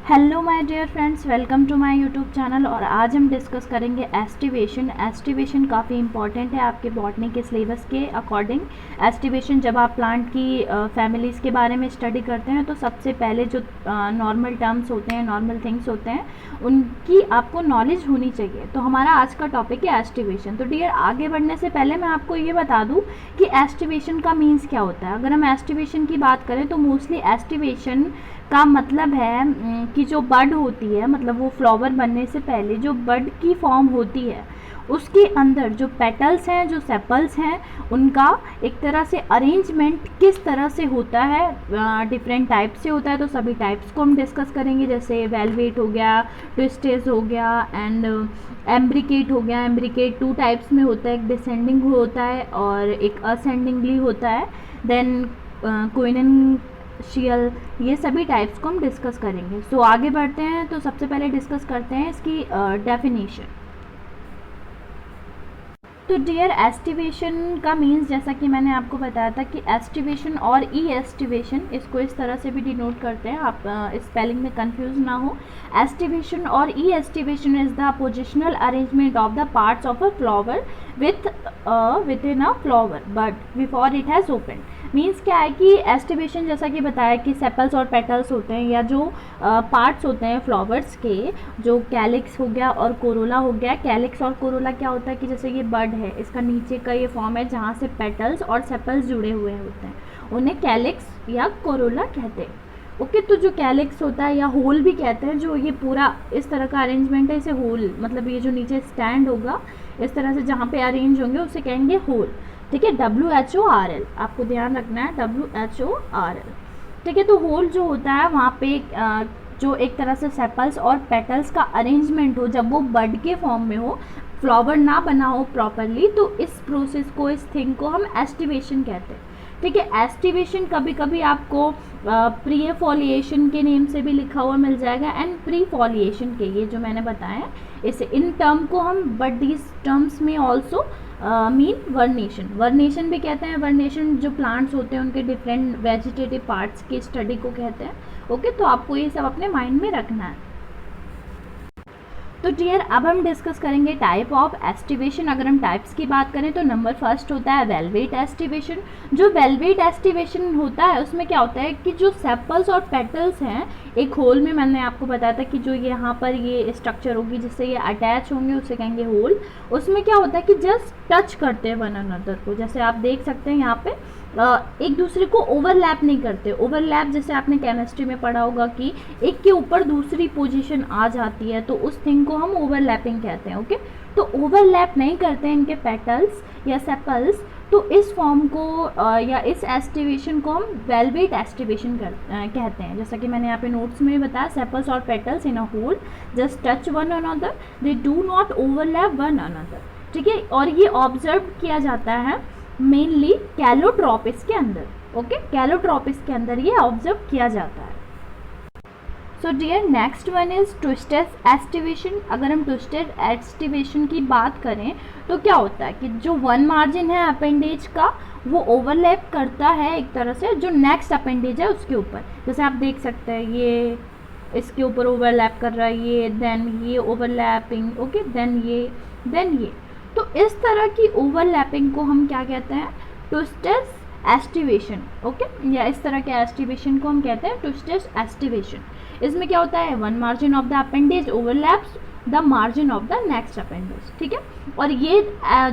Hello my dear friends, welcome to my YouTube channel. और आज हम डिस्कस करेंगे एस्टिवेशन। एस्टिवेशन काफ़ी इंपॉर्टेंट है आपके बॉटनी के सिलेबस के अकॉर्डिंग। एस्टिवेशन जब आप प्लांट की फैमिलीज़ के बारे में स्टडी करते हैं तो सबसे पहले जो नॉर्मल टर्म्स होते हैं, नॉर्मल थिंग्स होते हैं, उनकी आपको नॉलेज होनी चाहिए। तो हमारा आज का टॉपिक है एस्टिवेशन। तो डियर, आगे बढ़ने से पहले मैं आपको ये बता दूँ कि एस्टिवेशन का मीन्स क्या होता है। अगर हम एस्टिवेशन की बात करें तो मोस्टली एस्टिवेशन का मतलब है कि जो बड होती है, मतलब वो फ्लावर बनने से पहले जो बड की फॉर्म होती है उसके अंदर जो पेटल्स हैं, जो सेपल्स हैं, उनका एक तरह से अरेंजमेंट किस तरह से होता है। डिफरेंट टाइप से होता है, तो सभी टाइप्स को हम डिस्कस करेंगे। जैसे वेलवेट हो गया, ट्विस्टेज हो गया एंड एम्ब्रिकेट हो गया। एम्ब्रिकेट 2 टाइप्स में होता है, एक डिसेंडिंग होता है और एक असेंडिंगली होता है। देन क्विनन शियल, ये सभी टाइप्स को हम डिस्कस करेंगे। सो आगे बढ़ते हैं। तो सबसे पहले डिस्कस करते हैं इसकी डेफिनेशन। तो डियर, एस्टिवेशन का मीन्स जैसा कि मैंने आपको बताया था कि एस्टिवेशन और ई एस्टिवेशन, इसको इस तरह से भी डिनोट करते हैं, आप स्पेलिंग में कंफ्यूज ना हो। एस्टिवेशन और e aestivation is the positional arrangement of the parts of a flower within a flower but before it has open. Means क्या है कि एस्टिवेशन जैसा कि बताया कि सेपल्स और पेटल्स होते हैं, या जो पार्ट्स होते हैं फ्लावर्स के, जो कैलिक्स हो गया और कोरोला हो गया। कैलिक्स और कोरोला क्या होता है कि जैसे ये बड है, इसका नीचे का ये फॉर्म है जहाँ से पेटल्स और सेपल्स जुड़े हुए होते हैं, उन्हें कैलिक्स या कोरोला कहते हैं। ओके, तो जो कैलिक्स होता है या होल भी कहते हैं, जो ये पूरा इस तरह का अरेंजमेंट है, इसे होल, मतलब ये जो नीचे स्टैंड होगा इस तरह से जहाँ पे अरेंज होंगे उसे कहेंगे होल। ठीक है, WHORL, आपको ध्यान रखना है, WHORL। ठीक है, तो होल जो होता है वहाँ पे जो एक तरह से सेपल्स और पेटल्स का अरेंजमेंट हो, जब वो बड के फॉर्म में हो, फ्लावर ना बना हो प्रॉपरली, तो इस प्रोसेस को, इस थिंग को हम एस्टिवेशन कहते हैं। ठीक है, एस्टिवेशन कभी कभी आपको प्री फॉलिएशन के नेम से भी लिखा हुआ मिल जाएगा एंड प्री फॉलिएशन के, ये जो मैंने बताया इसे, इन टर्म को हम, बट दीज टर्म्स में ऑल्सो मीन वर्नेशन। वर्नेशन भी कहते हैं। वर्नेशन जो प्लांट्स होते हैं उनके डिफरेंट वेजिटेटिव पार्ट्स की स्टडी को कहते हैं। ओके, तो आपको ये सब अपने माइंड में रखना है। तो डियर, अब हम डिस्कस करेंगे टाइप ऑफ एस्टिवेशन। अगर हम टाइप्स की बात करें तो नंबर फर्स्ट होता है वेलवेट एस्टिवेशन। जो वेलवेट एस्टिवेशन होता है उसमें क्या होता है कि जो सेपल्स और पेटल्स हैं, एक होल में, मैंने आपको बताया था कि जो यहाँ पर ये स्ट्रक्चर होगी जिससे ये अटैच होंगे उसे कहेंगे होल। उसमें क्या होता है कि जस्ट टच करते हैं वन अनदर को, जैसे आप देख सकते हैं यहाँ पे एक दूसरे को ओवरलैप नहीं करते। ओवरलैप जैसे आपने केमिस्ट्री में पढ़ा होगा कि एक के ऊपर दूसरी पोजीशन आ जाती है, तो उस थिंग को हम ओवरलैपिंग कहते हैं। ओके, तो ओवरलैप नहीं करते हैं इनके पेटल्स या सेपल्स, तो इस फॉर्म को या इस एस्टिवेशन को हम वेलवेट एस्टिवेशन कहते हैं। जैसा कि मैंने यहाँ पे नोट्स में बताया, सेपल्स और petals in a whorl just touch one another, they do not overlap one another. ठीक है, और ये ऑब्जर्व किया जाता है मेनली कैलोट्रोपिस के अंदर। ओके, कैलोट्रोपिस के अंदर ये ऑब्जर्व किया जाता है। So dear, next one is twisted aestivation. अगर हम ट्विस्टेड एस्टिवेशन की बात करें तो क्या होता है कि जो वन मार्जिन है अपेंडेज का, वो ओवरलैप करता है एक तरह से जो नेक्स्ट अपेंडेज है उसके ऊपर। जैसे आप देख सकते हैं ये इसके ऊपर ओवरलैप कर रहा है, ये देन ये ओवरलैपिंग। ओके, देन ये, तो इस तरह की ओवरलैपिंग को हम क्या कहते हैं? Twisted aestivation. ओके, या इस तरह के एस्टिवेशन को हम कहते हैं ट्विस्टेड एस्टिवेशन। इसमें क्या होता है, one margin of the appendage overlaps the margin of the next appendage. ठीक है, और ये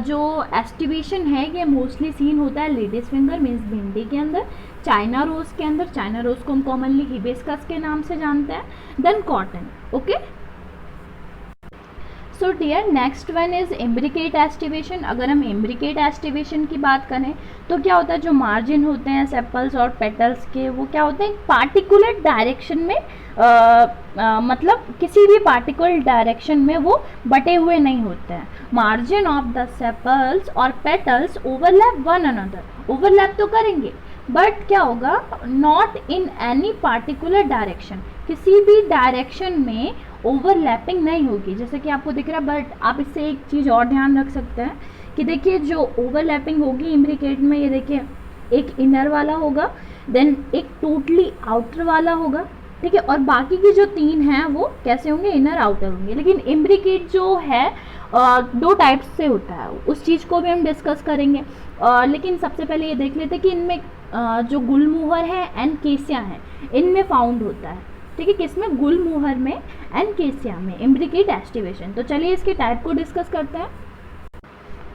जो एस्टिवेशन है ये मोस्टली सीन होता है लेडीज फिंगर मीन्स भिंडी के अंदर, चाइना रोज के अंदर। चाइना रोज को हम कॉमनली हिबिस्कस के नाम से जानते हैं। Then cotton. Okay, so dear, next one is imbricate aestivation. अगर हम इम्ब्रिकेट एस्टिवेशन की बात करें तो क्या होता है, जो मार्जिन होते हैं सेपल्स और पेटल्स के, वो क्या होते हैं, एक पार्टिकुलर डायरेक्शन में मतलब किसी भी पार्टिकुलर डायरेक्शन में वो बटे हुए नहीं होते हैं। मार्जिन ऑफ द सेपल्स और petals overlap one another. Overlap तो करेंगे बट क्या होगा, not in any particular direction, किसी भी डायरेक्शन में ओवरलैपिंग नहीं होगी। जैसे कि आपको दिख रहा है, बट आप इससे एक चीज़ और ध्यान रख सकते हैं कि देखिए जो ओवरलैपिंग होगी इम्ब्रिकेट में, ये देखिए एक इनर वाला होगा, देन एक टोटली आउटर वाला होगा। ठीक है, और बाकी के जो 3 हैं वो कैसे होंगे, इनर आउटर होंगे। लेकिन इम्ब्रिकेट जो है 2 टाइप्स से होता है, उस चीज़ को भी हम डिस्कस करेंगे। लेकिन सबसे पहले ये देख लेते हैं कि इनमें जो गुलमोहर है एंड केसिया है, इनमें फाउंड होता है। ठीक है, किसमें, गुलमोहर में एंड केसिया में इम्ब्रिकेट एस्टिवेशन। तो चलिए इसके टाइप को डिस्कस करते हैं।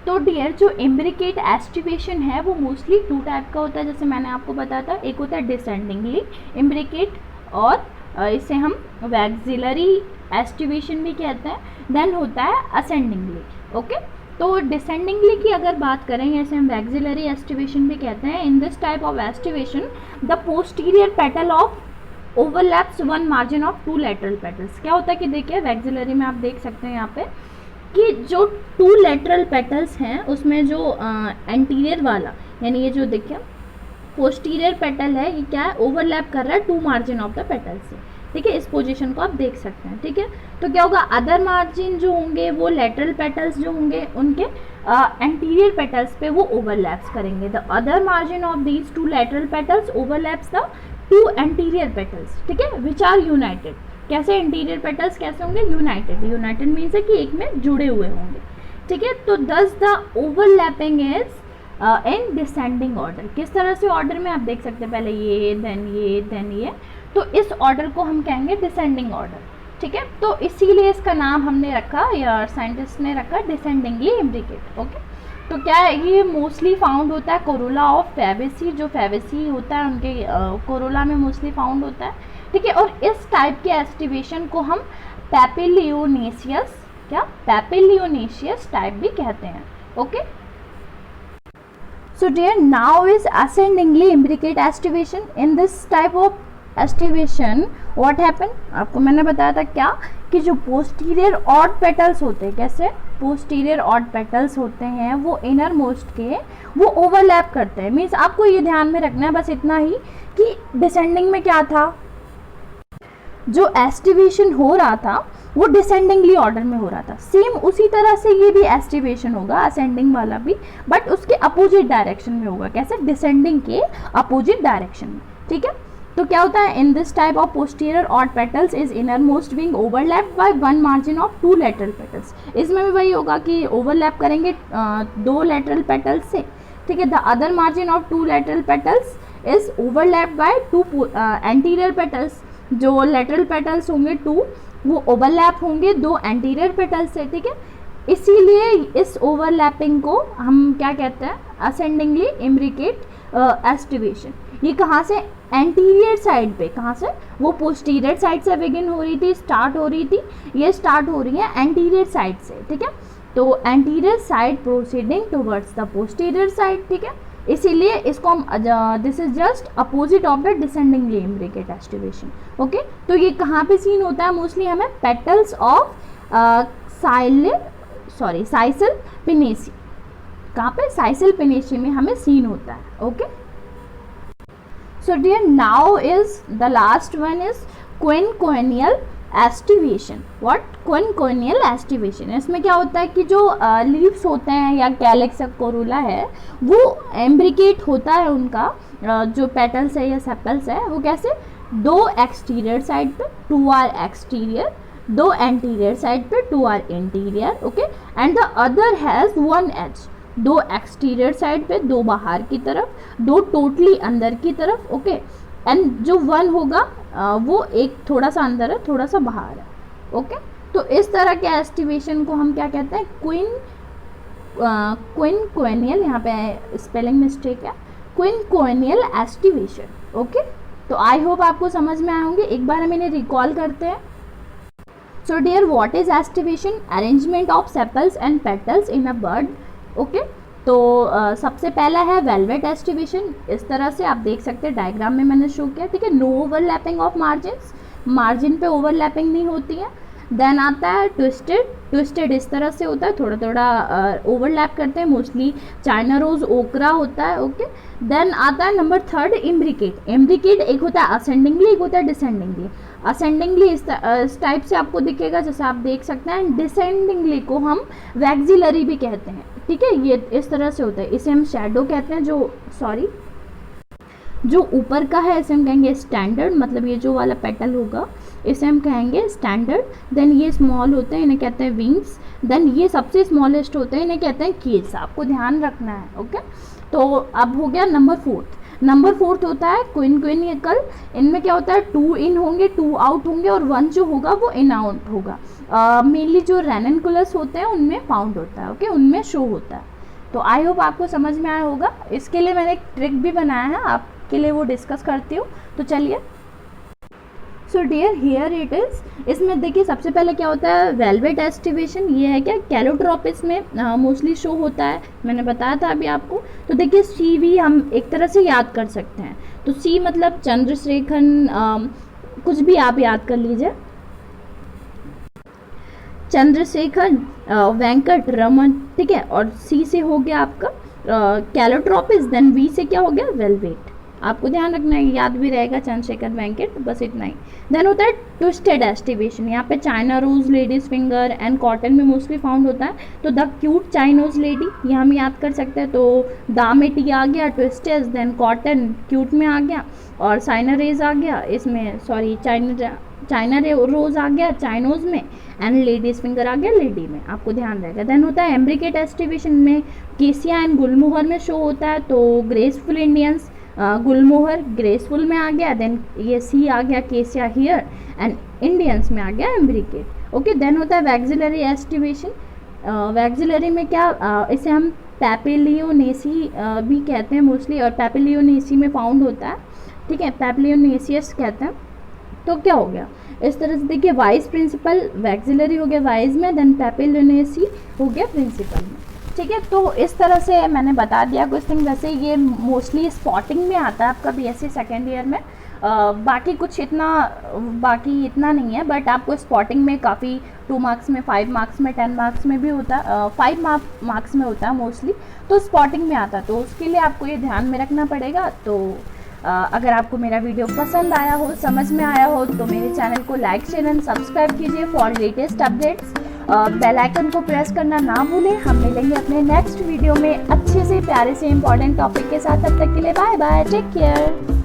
तो डियर, जो इम्ब्रिकेट एस्टिवेशन है वो मोस्टली 2 टाइप का होता है, जैसे मैंने आपको बताया था। एक होता है डिसेंडिंगली इम्ब्रिकेट, और इसे हम वैक्सिलरी एस्टिवेशन भी कहते हैं। देन होता है असेंडिंगली। ओके, तो डिसेंडिंगली की अगर बात करें, जैसे हम वैक्सिलरी एस्टिवेशन भी कहते हैं। इन this type of aestivation the posterior petal of overlaps one margin of 2 lateral petals. क्या होता है कि देखिए वैक्सिलरी में आप देख सकते हैं यहाँ पे कि जो 2 लेटरल पेटल्स हैं उसमें जो एंटीरियर वाला, यानी ये जो देखिए पोस्टीरियर पेटल है, ये क्या है, ओवरलैप कर रहा है 2 मार्जिन ऑफ द पेटल से। ठीक है, इस पोजीशन को आप देख सकते हैं। ठीक है, तो क्या होगा, अदर मार्जिन जो होंगे वो लेटरल पेटल्स जो होंगे उनके एंटीरियर पेटल्स पे वो ओवरलैप्स करेंगे। The other margin of these 2 lateral petals overlaps the 2 anterior petals. ठीक है, विच आर यूनाइटेड। कैसे एंटीरियर पेटल्स कैसे होंगे, यूनाइटेड। यूनाइटेड मीन्स है कि एक में जुड़े हुए होंगे। ठीक है, तो दस the overlapping is in descending order. किस तरह से ऑर्डर में आप देख सकते हैं, पहले ये देन ये देन ये, तो इस ऑर्डर को हम कहेंगे डिसेंडिंग ऑर्डर। ठीक है, तो इसीलिए इसका नाम हमने रखा, या साइंटिस्ट ने रखा, डिसेंडिंगली इम्ब्रिकेट। ओके, तो क्या है, ये मोस्टली फाउंड होता है कोरोला ऑफ फैबेसी। जो फैबेसी होता है उनके कोरोला में मोस्टली फाउंड होता है। ठीक है, और इस टाइप के एस्टिवेशन को हम पैपिलियोनेशियस, क्या, पैपिलियोनेशियस टाइप भी कहते हैं। Okay, so dear, now is ascendingly imbricate aestivation. In this type of aestivation what happen, आपको मैंने बताया था क्या, कि जो पोस्टीरियर ऑड पेटल्स होते हैं, कैसे, पोस्टीरियर ऑड पेटल्स होते हैं वो इनर मोस्ट के वो ओवरलैप करते हैं। मीन्स आपको ये ध्यान में रखना है बस इतना ही कि डिसेंडिंग में क्या था, जो एस्टिवेशन हो रहा था वो डिसेंडिंगली ऑर्डर में हो रहा था। सेम उसी तरह से ये भी एस्टिवेशन होगा, असेंडिंग वाला भी, बट उसके अपोजिट डायरेक्शन में होगा। कैसे, डिसेंडिंग के अपोजिट डायरेक्शन में। ठीक है, तो क्या होता है, इन this type of posterior odd petals is inner most wing overlap bye 1 margin of 2 lateral petals. इसमें भी वही होगा कि ओवरलैप करेंगे 2 लेटरल पेटल्स से। ठीक है, the other margin of 2 lateral petals is overlap bye 2 anterior petals. जो लेटरल पेटल्स होंगे 2 वो ओवरलैप होंगे 2 एंटीरियर पेटल्स से। ठीक है, इसीलिए इस ओवरलैपिंग को हम क्या कहते हैं, असेंडिंगली इम्ब्रिकेट एस्टिवेशन। ये कहाँ से, एंटीरियर साइड पे, कहाँ से, वो पोस्टीरियर साइड से बिगिन हो रही थी, स्टार्ट हो रही थी, ये स्टार्ट हो रही है एंटीरियर साइड से। ठीक है, तो anterior side proceeding towards the posterior side. ठीक है, इसीलिए इसको हम this is just opposite of the descendingly imbricate aestivation. Okay, तो ये कहाँ पे सीन होता है, मोस्टली हमें पेटल्स ऑफ साइसिल पिनेसी, कहाँ पे, साइसिल पिनेसी में हमें सीन होता है। Okay, so dear, now is the last one is quincuncial aestivation. What, quincuncial aestivation. इसमें क्या होता है कि जो लीव्स होते हैं या कैलिक्स या कोरोला है वो एम्ब्रिकेट होता है उनका, जो पेटल्स है या सेपल्स है वो कैसे, 2 एक्सटीरियर साइड पे 2 आर एक्सटीरियर, 2 एंटीरियर साइड पे 2 are interior. Okay, and the other has 1 edge, 2 exterior side पे 2 बाहर की तरफ, 2 टोटली अंदर की तरफ। ओके, एंड जो 1 होगा वो एक थोड़ा सा अंदर है थोड़ा सा बाहर है। ओके, तो इस तरह के एस्टिवेशन को हम क्या कहते हैं, क्विनकोनियल, यहाँ पे स्पेलिंग मिस्टेक है, क्विनकोनियल एस्टिवेशन। ओके, तो आई होप आपको समझ में आए होंगे। एक बार हम इन्हें रिकॉल करते हैं। So dear, what is aestivation, arrangement of sepals and petals in a bud. Okay, तो सबसे पहला है वेलवेट एस्टिवेशन। इस तरह से आप देख सकते हैं, डायग्राम में मैंने शो किया। ठीक है, no overlapping of margins, margin पे ओवरलैपिंग नहीं होती है। देन आता है ट्विस्टेड, ट्विस्टेड इस तरह से होता है, थोड़ा थोड़ा ओवरलैप करते हैं, मोस्टली चाइना रोज ओकरा होता है। ओके, देन आता है नंबर 3 इम्ब्रिकेट। इम्ब्रिकेट एक होता है असेंडिंगली, एक होता है डिसेंडिंगली। असेंडिंगली इस टाइप से आपको दिखेगा जैसे आप देख सकते हैं। डिसेंडिंगली को हम वैक्सिलरी भी कहते हैं। ठीक है, ये इस तरह से होता है, इसे हम शैडो कहते हैं, जो जो ऊपर का है इसे हम कहेंगे स्टैंडर्ड, मतलब ये जो वाला पेटल होगा इसे हम कहेंगे स्टैंडर्ड। देन ये स्मॉल होते हैं, इन्हें कहते हैं विंग्स। देन ये सबसे स्मॉलेस्ट होते हैं, इन्हें कहते हैं केस। आपको ध्यान रखना है, ओके। तो अब हो गया नंबर फोर्थ। नंबर फोर्थ होता है क्विनक्विनिकल। इनमें क्या होता है, 2 इन होंगे, 2 आउट होंगे और 1 जो होगा वो इन आउट होगा। मेनली जो रेननकुलस होते हैं उनमें फाउंड होता है, ओके, उनमें शो होता है। तो आई होप आपको समझ में आया होगा। इसके लिए मैंने एक ट्रिक भी बनाया है, आपके लिए वो डिस्कस करती हूँ। तो चलिए, so dear here it is. इसमें देखिए सबसे पहले क्या होता है, वेलवेट एस्टिवेशन। ये है क्या, कैलोट्रोपिस में मोस्टली शो होता है, मैंने बताया था अभी आपको। तो देखिए सी भी हम एक तरह से याद कर सकते हैं। तो सी मतलब चंद्रशेखर, कुछ भी आप याद कर लीजिए, चंद्रशेखर वेंकट रमन, ठीक है। और सी से हो गया आपका कैलोट्रोपिस। देन वी से क्या हो गया, वेलवेट। आपको ध्यान रखना है, याद भी रहेगा चंद्रशेखर वेंकट, बस इतना ही। देन होता है ट्विस्टेड एस्टिवेशन। यहाँ पे China rose, ladies finger and cotton में मोस्टली फाउंड होता है। तो द क्यूट चाइनोज लेडी ये हम याद कर सकते हैं। तो दा में टी आ गया, ट्विस्टेज, देन कॉटन क्यूट में आ गया, और साइना रेज आ गया इसमें, सॉरी चाइना रोज आ गया चाइनोज में, एंड लेडीज फिंगर आ गया लेडी में। आपको ध्यान रहेगा। देन होता है एम्ब्रिकेट एस्टिवेशन में केसिया एंड गुलमोहर में शो होता है। तो ग्रेसफुल इंडियंस, गुलमोहर ग्रेसफुल में आ गया। देन ये सी आ गया केसिया हियर, एंड इंडियंस में आ गया एम्ब्रिकेट, ओके। देन होता है वैक्सिलरी एस्टिवेशन। वैक्सिलरी में क्या, इसे हम पैपिलियोनेसी भी कहते हैं मोस्टली, और पैपिलियोनेसी में फाउंड होता है, ठीक है, पैपिलियोनेसियस कहते हैं। तो क्या हो गया, इस तरह से देखिए, वाइस प्रिंसिपल वैक्सिलरी हो गया वाइस में, देन पैपिलियोनेसी हो गया प्रिंसिपल में, ठीक है। तो इस तरह से मैंने बता दिया कुछ थिंग। वैसे ये मोस्टली स्पॉटिंग में आता है आपका बीएससी सेकेंड ईयर में। बाकी इतना नहीं है, बट आपको स्पॉटिंग में काफ़ी 2 मार्क्स में, 5 मार्क्स में, 10 मार्क्स में भी होता है, 5 मार्क्स में होता है मोस्टली। तो स्पॉटिंग में आता है, तो उसके लिए आपको ये ध्यान में रखना पड़ेगा। तो अगर आपको मेरा वीडियो पसंद आया हो, समझ में आया हो, तो मेरे चैनल को लाइक शेयर एंड सब्सक्राइब कीजिए for latest updates. Bell icon को प्रेस करना ना भूलें। हम मिलेंगे अपने नेक्स्ट वीडियो में अच्छे से प्यारे से इंपॉर्टेंट टॉपिक के साथ। तब तक के लिए बाय बाय, टेक केयर।